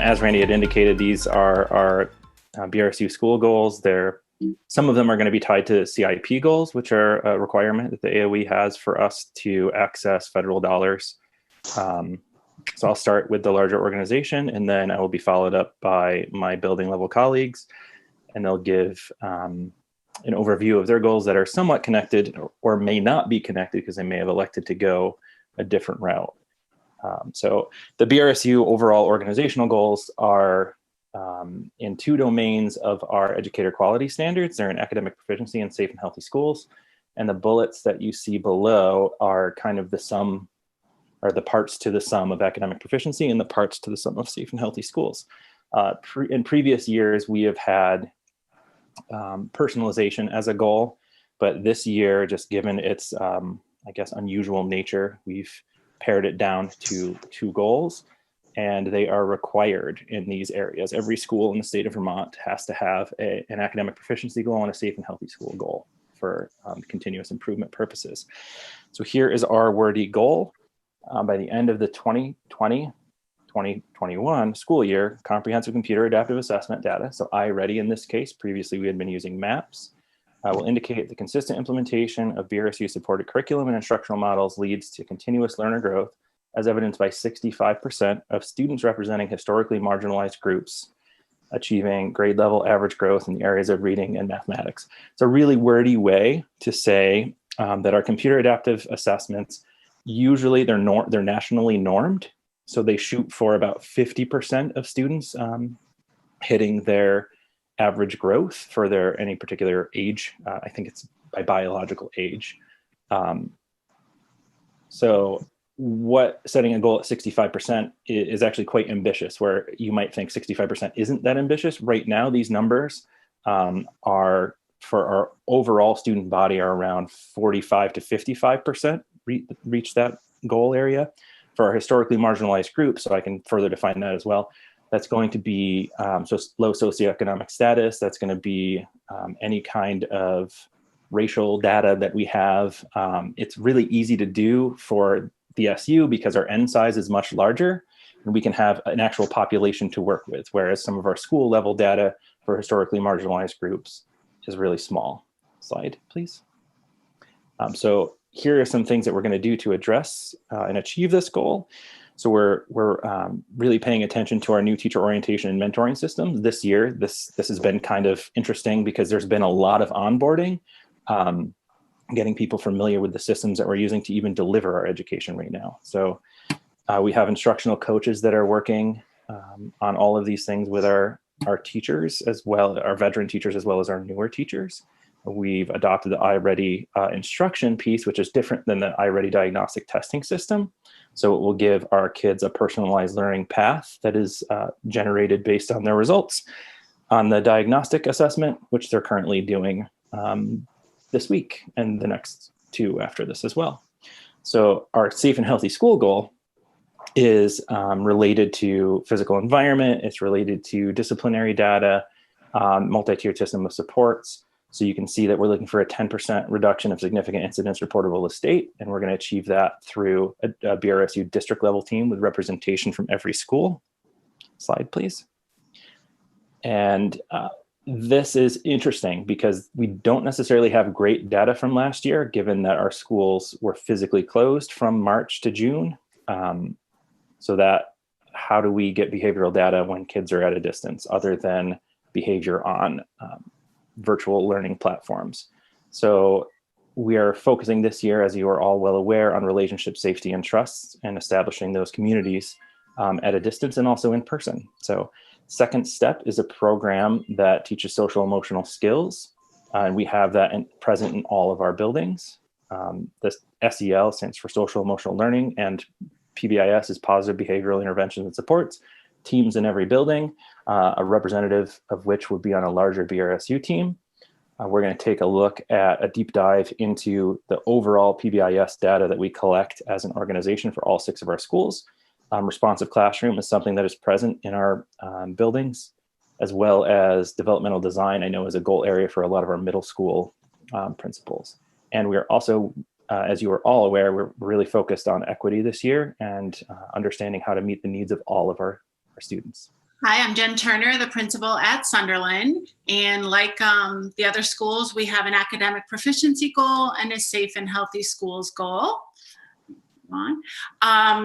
As Randy had indicated, these are our BRSU school goals. Some of them are going to be tied to CIP goals, which are a requirement that the AOE has for us to access federal dollars. So I'll start with the larger organization, and then I will be followed up by my building level colleagues, and they'll give an overview of their goals that are somewhat connected or may not be connected because they may have elected to go a different route. So the BRSU overall organizational goals are in two domains of our educator quality standards. They're in academic proficiency and safe and healthy schools. And the bullets that you see below are kind of the sum, or the parts to the sum of academic proficiency and the parts to the sum of safe and healthy schools. In previous years, we have had personalization as a goal, but this year, just given its, I guess, unusual nature, we've pared it down to two goals, and they are required in these areas. Every school in the state of Vermont has to have an academic proficiency goal and a safe and healthy school goal for continuous improvement purposes. So here is our wordy goal. By the end of the 2020-2021 school year, comprehensive computer adaptive assessment data, so iReady in this case, previously we had been using MAPS, will indicate the consistent implementation of BRSU supported curriculum and instructional models leads to continuous learner growth, as evidenced by 65% of students representing historically marginalized groups achieving grade level average growth in the areas of reading and mathematics. It's a really wordy way to say that our computer adaptive assessments, usually they're nationally normed. So they shoot for about 50% of students hitting their average growth for any particular age. I think it's by biological age. So setting a goal at 65% is actually quite ambitious, where you might think 65% isn't that ambitious. Right now, these numbers are, for our overall student body, are around 45 to 55% reach that goal area. For our historically marginalized groups, so I can further define that as well, that's going to be so low socioeconomic status, that's going to be any kind of racial data that we have. It's really easy to do for the SU because our N size is much larger and we can have an actual population to work with, whereas some of our school level data for historically marginalized groups is really small. Slide, please. So here are some things that we're going to do to address and achieve this goal. So we're really paying attention to our new teacher orientation and mentoring systems this year. This has been kind of interesting because there's been a lot of onboarding, getting people familiar with the systems that we're using to even deliver our education right now. So we have instructional coaches that are working on all of these things with our teachers, as well, our veteran teachers, as well as our newer teachers. We've adopted the iReady instruction piece, which is different than the iReady diagnostic testing system. So it will give our kids a personalized learning path that is generated based on their results on the diagnostic assessment, which they're currently doing this week and the next two after this as well. So our safe and healthy school goal is related to physical environment. It's related to disciplinary data, multi-tiered system of supports. So you can see that we're looking for a 10% reduction of significant incidents reportable to state, and we're going to achieve that through a BRSU district level team with representation from every school. Slide, please. And this is interesting because we don't necessarily have great data from last year, given that our schools were physically closed from March to June. So that, how do we get behavioral data when kids are at a distance other than behavior on virtual learning platforms? So we are focusing this year, as you are all well aware, on relationship safety and trust and establishing those communities at a distance and also in person. So second step is a program that teaches social emotional skills. And we have that present in all of our buildings. The SEL stands for social emotional learning, and PBIS is positive behavioral interventions and supports. Teams in every building, a representative of which would be on a larger BRSU team. We're going to take a look at a deep dive into the overall PBIS data that we collect as an organization for all 6 of our schools. Responsive classroom is something that is present in our buildings, as well as developmental design, I know, is a goal area for a lot of our middle school principals. And we are also, as you are all aware, we're really focused on equity this year and understanding how to meet the needs of all of our students. Hi, I'm Jen Turner, the principal at Sunderland. And like the other schools, we have an academic proficiency goal and a safe and healthy schools goal.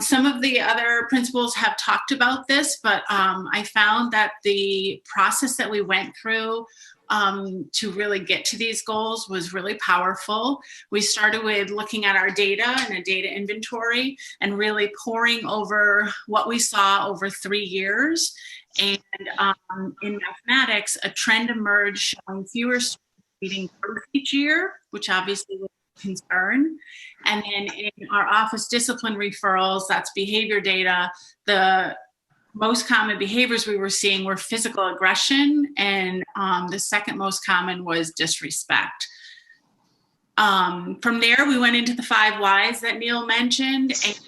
Some of the other principals have talked about this, but I found that the process that we went through to really get to these goals was really powerful. We started with looking at our data and a data inventory and really poring over what we saw over 3 years. And in mathematics, a trend emerged showing fewer students reading growth each year, which obviously was a concern. And then in our office discipline referrals, that's behavior data, the most common behaviors we were seeing were physical aggression, and the second most common was disrespect. From there, we went into the 5 whys that Neil mentioned, and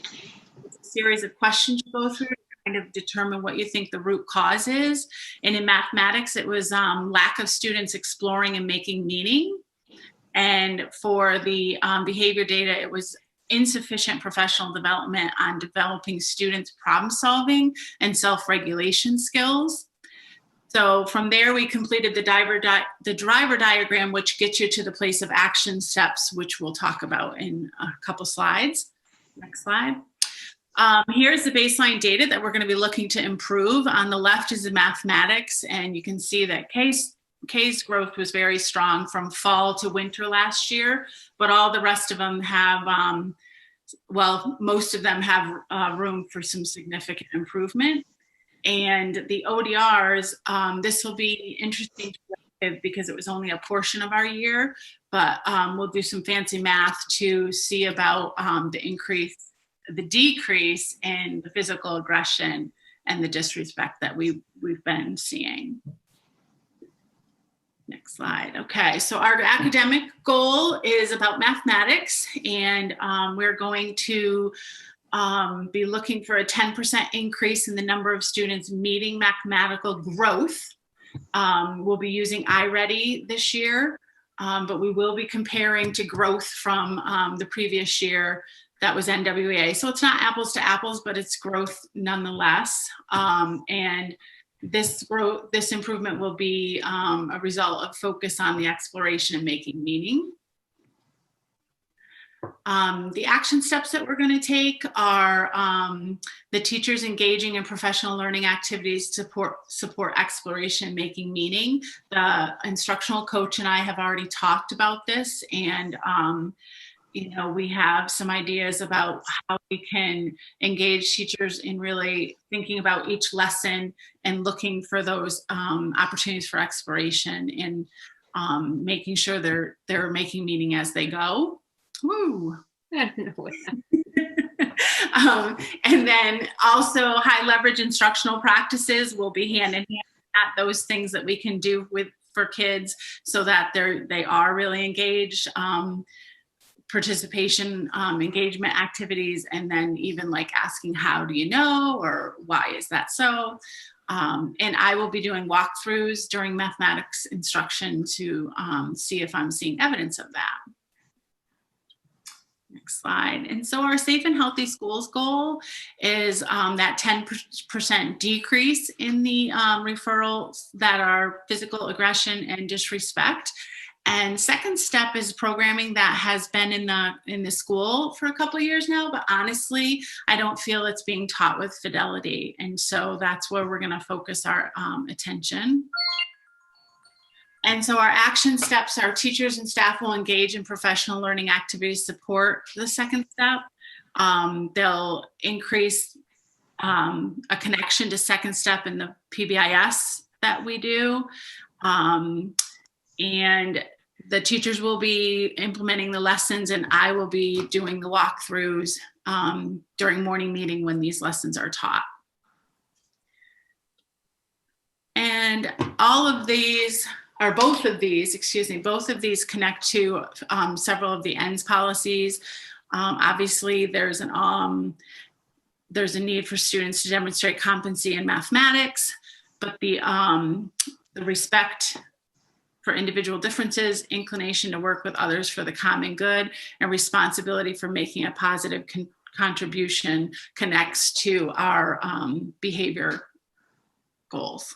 it's a series of questions you go through to kind of determine what you think the root cause is. And in mathematics, it was lack of students exploring and making meaning. And for the behavior data, it was insufficient professional development on developing students' problem solving and self-regulation skills. So from there, we completed the driver diagram, which gets you to the place of action steps, which we'll talk about in a couple slides. Next slide. Here's the baseline data that we're going to be looking to improve. On the left is the mathematics, and you can see that K's growth was very strong from fall to winter last year, but all the rest of them have, well, most of them have room for some significant improvement. And the ODRs, this will be interesting to work with because it was only a portion of our year, but we'll do some fancy math to see about the decrease in the physical aggression and the disrespect that we've been seeing. Next slide. Okay, so our academic goal is about mathematics, and we're going to be looking for a 10% increase in the number of students meeting mathematical growth. We'll be using iReady this year, but we will be comparing to growth from the previous year that was NWEA. So it's not apples to apples, but it's growth nonetheless. And this improvement will be a result of focus on the exploration and making meaning. The action steps that we're going to take are the teachers engaging in professional learning activities to support exploration, making meaning. The instructional coach and I have already talked about this, and you know, we have some ideas about how we can engage teachers in really thinking about each lesson and looking for those opportunities for exploration and making sure they're making meaning as they go. Woo! I don't know. And then also high leverage instructional practices will be hand in hand at those things that we can do for kids so that they are really engaged. Participation, engagement activities, and then even like asking, how do you know, or why is that so? And I will be doing walkthroughs during mathematics instruction to see if I'm seeing evidence of that. Next slide. And so our safe and healthy schools goal is that 10% decrease in the referrals that are physical aggression and disrespect. And second step is programming that has been in the school for a couple of years now, but honestly, I don't feel it's being taught with fidelity. And so that's where we're going to focus our attention. And so our action steps, our teachers and staff will engage in professional learning activities to support the second step. They'll increase a connection to second step in the PBIS that we do. And the teachers will be implementing the lessons, and I will be doing the walkthroughs during morning meeting when these lessons are taught. And all of these, or both of these connect to several of the ends policies. Obviously, there's a need for students to demonstrate competency in mathematics, but the respect for individual differences, inclination to work with others for the common good, and responsibility for making a positive contribution connects to our behavior goals.